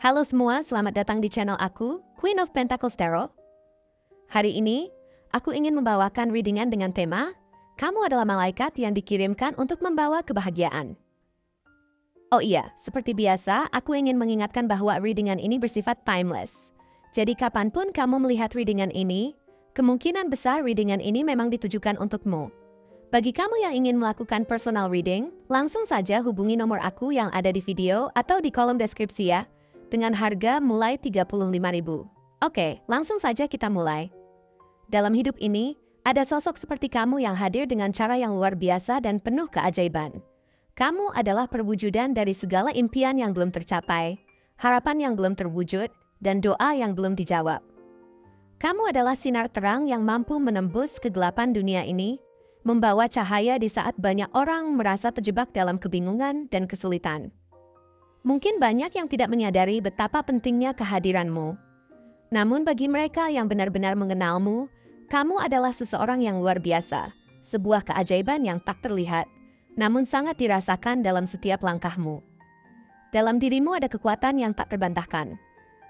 Halo semua, selamat datang di channel aku, Queen of Pentacles Tarot. Hari ini, aku ingin membawakan readingan dengan tema, kamu adalah malaikat yang dikirimkan untuk membawa kebahagiaan. Oh iya, seperti biasa, aku ingin mengingatkan bahwa readingan ini bersifat timeless. Jadi kapanpun kamu melihat readingan ini, kemungkinan besar readingan ini memang ditujukan untukmu. Bagi kamu yang ingin melakukan personal reading, langsung saja hubungi nomor aku yang ada di video atau di kolom deskripsi ya, dengan harga mulai 35.000. Oke, langsung saja kita mulai. Dalam hidup ini, ada sosok seperti kamu yang hadir dengan cara yang luar biasa dan penuh keajaiban. Kamu adalah perwujudan dari segala impian yang belum tercapai, harapan yang belum terwujud, dan doa yang belum dijawab. Kamu adalah sinar terang yang mampu menembus kegelapan dunia ini, membawa cahaya di saat banyak orang merasa terjebak dalam kebingungan dan kesulitan. Mungkin banyak yang tidak menyadari betapa pentingnya kehadiranmu. Namun bagi mereka yang benar-benar mengenalmu, kamu adalah seseorang yang luar biasa, sebuah keajaiban yang tak terlihat, namun sangat dirasakan dalam setiap langkahmu. Dalam dirimu ada kekuatan yang tak terbantahkan.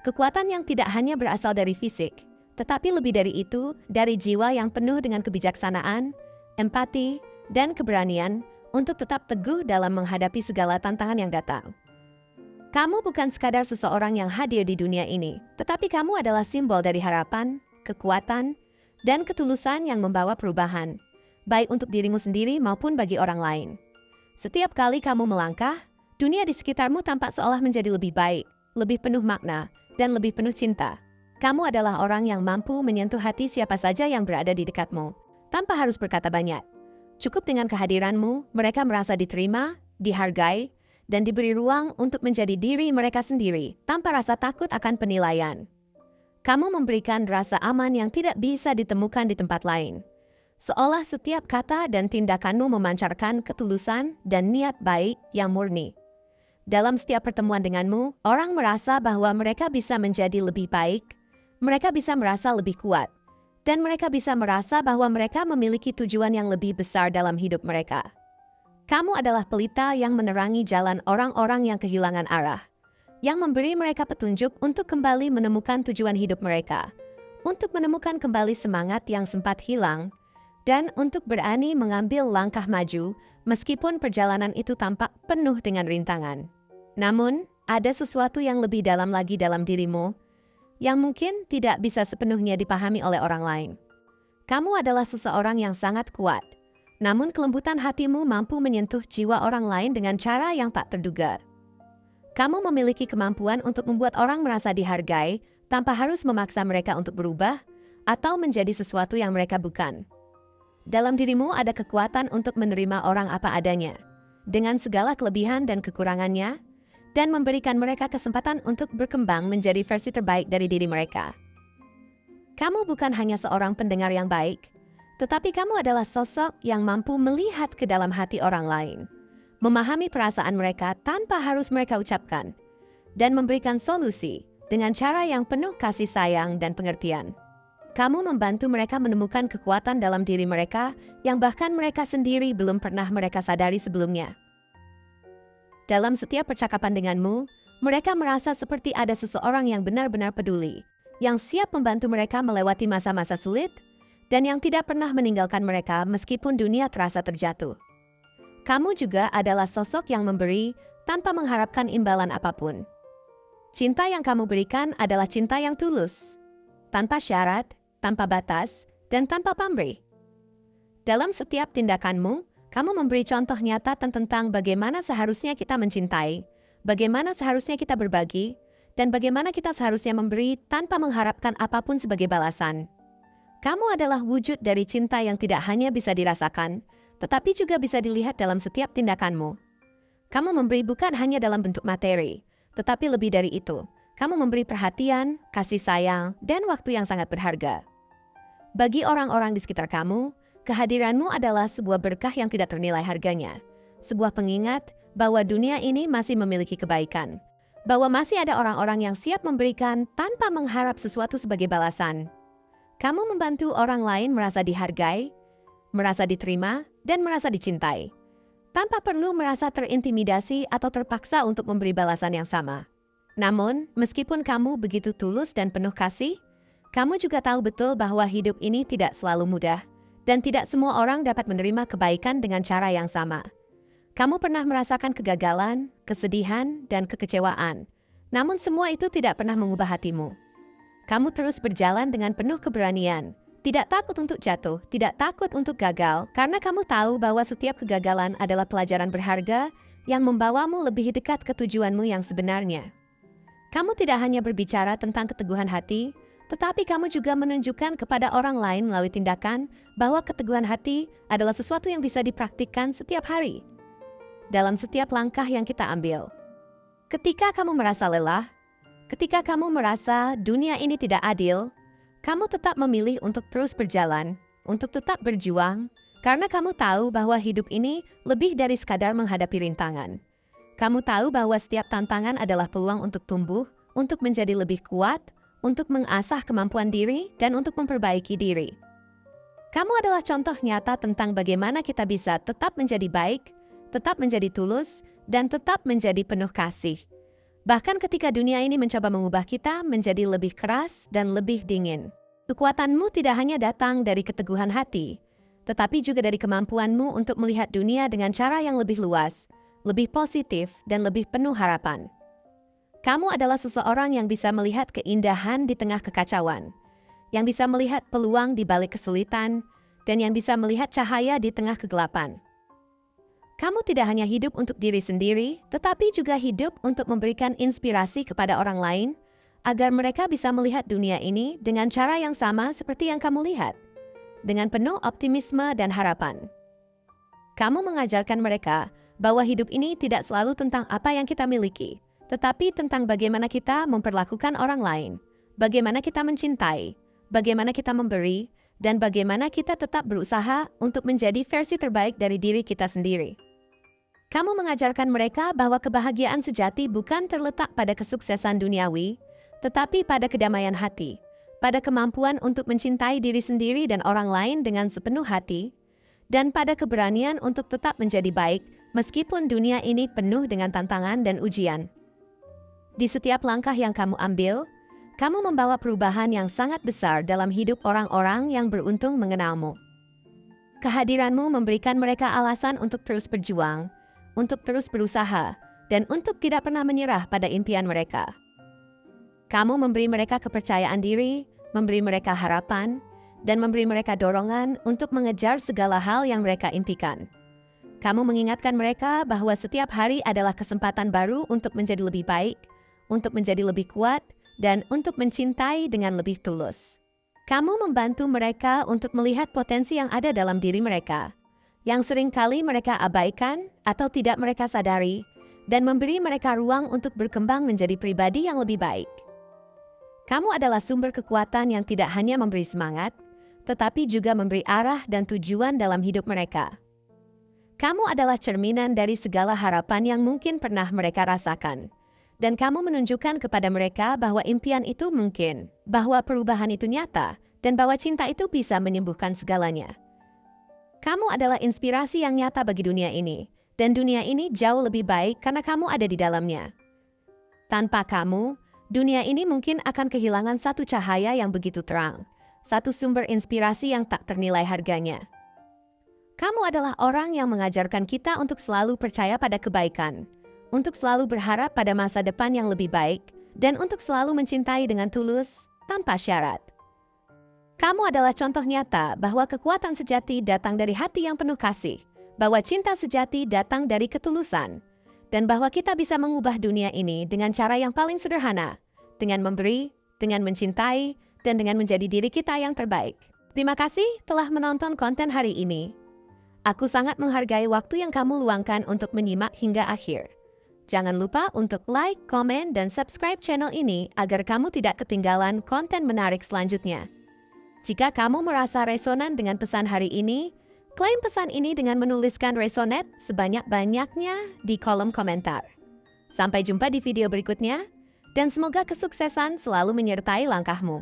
Kekuatan yang tidak hanya berasal dari fisik, tetapi lebih dari itu, dari jiwa yang penuh dengan kebijaksanaan, empati, dan keberanian untuk tetap teguh dalam menghadapi segala tantangan yang datang. Kamu bukan sekadar seseorang yang hadir di dunia ini, tetapi kamu adalah simbol dari harapan, kekuatan, dan ketulusan yang membawa perubahan, baik untuk dirimu sendiri maupun bagi orang lain. Setiap kali kamu melangkah, dunia di sekitarmu tampak seolah menjadi lebih baik, lebih penuh makna, dan lebih penuh cinta. Kamu adalah orang yang mampu menyentuh hati siapa saja yang berada di dekatmu, tanpa harus berkata banyak. Cukup dengan kehadiranmu, mereka merasa diterima, dihargai, dan diberi ruang untuk menjadi diri mereka sendiri tanpa rasa takut akan penilaian. Kamu memberikan rasa aman yang tidak bisa ditemukan di tempat lain. Seolah setiap kata dan tindakanmu memancarkan ketulusan dan niat baik yang murni. Dalam setiap pertemuan denganmu, orang merasa bahwa mereka bisa menjadi lebih baik, mereka bisa merasa lebih kuat, dan mereka bisa merasa bahwa mereka memiliki tujuan yang lebih besar dalam hidup mereka. Kamu adalah pelita yang menerangi jalan orang-orang yang kehilangan arah, yang memberi mereka petunjuk untuk kembali menemukan tujuan hidup mereka, untuk menemukan kembali semangat yang sempat hilang, dan untuk berani mengambil langkah maju meskipun perjalanan itu tampak penuh dengan rintangan. Namun, ada sesuatu yang lebih dalam lagi dalam dirimu, yang mungkin tidak bisa sepenuhnya dipahami oleh orang lain. Kamu adalah seseorang yang sangat kuat, namun kelembutan hatimu mampu menyentuh jiwa orang lain dengan cara yang tak terduga. Kamu memiliki kemampuan untuk membuat orang merasa dihargai tanpa harus memaksa mereka untuk berubah atau menjadi sesuatu yang mereka bukan. Dalam dirimu ada kekuatan untuk menerima orang apa adanya, dengan segala kelebihan dan kekurangannya, dan memberikan mereka kesempatan untuk berkembang menjadi versi terbaik dari diri mereka. Kamu bukan hanya seorang pendengar yang baik, tetapi kamu adalah sosok yang mampu melihat ke dalam hati orang lain, memahami perasaan mereka tanpa harus mereka ucapkan, dan memberikan solusi dengan cara yang penuh kasih sayang dan pengertian. Kamu membantu mereka menemukan kekuatan dalam diri mereka yang bahkan mereka sendiri belum pernah mereka sadari sebelumnya. Dalam setiap percakapan denganmu, mereka merasa seperti ada seseorang yang benar-benar peduli, yang siap membantu mereka melewati masa-masa sulit, dan yang tidak pernah meninggalkan mereka meskipun dunia terasa terjatuh. Kamu juga adalah sosok yang memberi tanpa mengharapkan imbalan apapun. Cinta yang kamu berikan adalah cinta yang tulus, tanpa syarat, tanpa batas, dan tanpa pamrih. Dalam setiap tindakanmu, kamu memberi contoh nyata tentang bagaimana seharusnya kita mencintai, bagaimana seharusnya kita berbagi, dan bagaimana kita seharusnya memberi tanpa mengharapkan apapun sebagai balasan. Kamu adalah wujud dari cinta yang tidak hanya bisa dirasakan, tetapi juga bisa dilihat dalam setiap tindakanmu. Kamu memberi bukan hanya dalam bentuk materi, tetapi lebih dari itu. Kamu memberi perhatian, kasih sayang, dan waktu yang sangat berharga. Bagi orang-orang di sekitar kamu, kehadiranmu adalah sebuah berkah yang tidak ternilai harganya. Sebuah pengingat bahwa dunia ini masih memiliki kebaikan, bahwa masih ada orang-orang yang siap memberikan tanpa mengharap sesuatu sebagai balasan. Kamu membantu orang lain merasa dihargai, merasa diterima, dan merasa dicintai, tanpa perlu merasa terintimidasi atau terpaksa untuk memberi balasan yang sama. Namun, meskipun kamu begitu tulus dan penuh kasih, kamu juga tahu betul bahwa hidup ini tidak selalu mudah, dan tidak semua orang dapat menerima kebaikan dengan cara yang sama. Kamu pernah merasakan kegagalan, kesedihan, dan kekecewaan, namun semua itu tidak pernah mengubah hatimu. Kamu terus berjalan dengan penuh keberanian, tidak takut untuk jatuh, tidak takut untuk gagal, karena kamu tahu bahwa setiap kegagalan adalah pelajaran berharga yang membawamu lebih dekat ke tujuanmu yang sebenarnya. Kamu tidak hanya berbicara tentang keteguhan hati, tetapi kamu juga menunjukkan kepada orang lain melalui tindakan bahwa keteguhan hati adalah sesuatu yang bisa dipraktikkan setiap hari, dalam setiap langkah yang kita ambil. Ketika kamu merasa lelah, ketika kamu merasa dunia ini tidak adil, kamu tetap memilih untuk terus berjalan, untuk tetap berjuang, karena kamu tahu bahwa hidup ini lebih dari sekadar menghadapi rintangan. Kamu tahu bahwa setiap tantangan adalah peluang untuk tumbuh, untuk menjadi lebih kuat, untuk mengasah kemampuan diri, dan untuk memperbaiki diri. Kamu adalah contoh nyata tentang bagaimana kita bisa tetap menjadi baik, tetap menjadi tulus, dan tetap menjadi penuh kasih. Bahkan ketika dunia ini mencoba mengubah kita menjadi lebih keras dan lebih dingin. Kekuatanmu tidak hanya datang dari keteguhan hati, tetapi juga dari kemampuanmu untuk melihat dunia dengan cara yang lebih luas, lebih positif, dan lebih penuh harapan. Kamu adalah seseorang yang bisa melihat keindahan di tengah kekacauan, yang bisa melihat peluang di balik kesulitan, dan yang bisa melihat cahaya di tengah kegelapan. Kamu tidak hanya hidup untuk diri sendiri, tetapi juga hidup untuk memberikan inspirasi kepada orang lain, agar mereka bisa melihat dunia ini dengan cara yang sama seperti yang kamu lihat, dengan penuh optimisme dan harapan. Kamu mengajarkan mereka bahwa hidup ini tidak selalu tentang apa yang kita miliki, tetapi tentang bagaimana kita memperlakukan orang lain, bagaimana kita mencintai, bagaimana kita memberi, dan bagaimana kita tetap berusaha untuk menjadi versi terbaik dari diri kita sendiri. Kamu mengajarkan mereka bahwa kebahagiaan sejati bukan terletak pada kesuksesan duniawi, tetapi pada kedamaian hati, pada kemampuan untuk mencintai diri sendiri dan orang lain dengan sepenuh hati, dan pada keberanian untuk tetap menjadi baik meskipun dunia ini penuh dengan tantangan dan ujian. Di setiap langkah yang kamu ambil, kamu membawa perubahan yang sangat besar dalam hidup orang-orang yang beruntung mengenalmu. Kehadiranmu memberikan mereka alasan untuk terus berjuang, untuk terus berusaha, dan untuk tidak pernah menyerah pada impian mereka. Kamu memberi mereka kepercayaan diri, memberi mereka harapan, dan memberi mereka dorongan untuk mengejar segala hal yang mereka impikan. Kamu mengingatkan mereka bahwa setiap hari adalah kesempatan baru untuk menjadi lebih baik, untuk menjadi lebih kuat, dan untuk mencintai dengan lebih tulus. Kamu membantu mereka untuk melihat potensi yang ada dalam diri mereka, yang seringkali mereka abaikan atau tidak mereka sadari, dan memberi mereka ruang untuk berkembang menjadi pribadi yang lebih baik. Kamu adalah sumber kekuatan yang tidak hanya memberi semangat, tetapi juga memberi arah dan tujuan dalam hidup mereka. Kamu adalah cerminan dari segala harapan yang mungkin pernah mereka rasakan. Dan kamu menunjukkan kepada mereka bahwa impian itu mungkin, bahwa perubahan itu nyata, dan bahwa cinta itu bisa menyembuhkan segalanya. Kamu adalah inspirasi yang nyata bagi dunia ini, dan dunia ini jauh lebih baik karena kamu ada di dalamnya. Tanpa kamu, dunia ini mungkin akan kehilangan satu cahaya yang begitu terang, satu sumber inspirasi yang tak ternilai harganya. Kamu adalah orang yang mengajarkan kita untuk selalu percaya pada kebaikan, untuk selalu berharap pada masa depan yang lebih baik, dan untuk selalu mencintai dengan tulus, tanpa syarat. Kamu adalah contoh nyata bahwa kekuatan sejati datang dari hati yang penuh kasih, bahwa cinta sejati datang dari ketulusan, dan bahwa kita bisa mengubah dunia ini dengan cara yang paling sederhana, dengan memberi, dengan mencintai, dan dengan menjadi diri kita yang terbaik. Terima kasih telah menonton konten hari ini. Aku sangat menghargai waktu yang kamu luangkan untuk menyimak hingga akhir. Jangan lupa untuk like, komen, dan subscribe channel ini agar kamu tidak ketinggalan konten menarik selanjutnya. Jika kamu merasa resonan dengan pesan hari ini, klaim pesan ini dengan menuliskan resonate sebanyak-banyaknya di kolom komentar. Sampai jumpa di video berikutnya, dan semoga kesuksesan selalu menyertai langkahmu.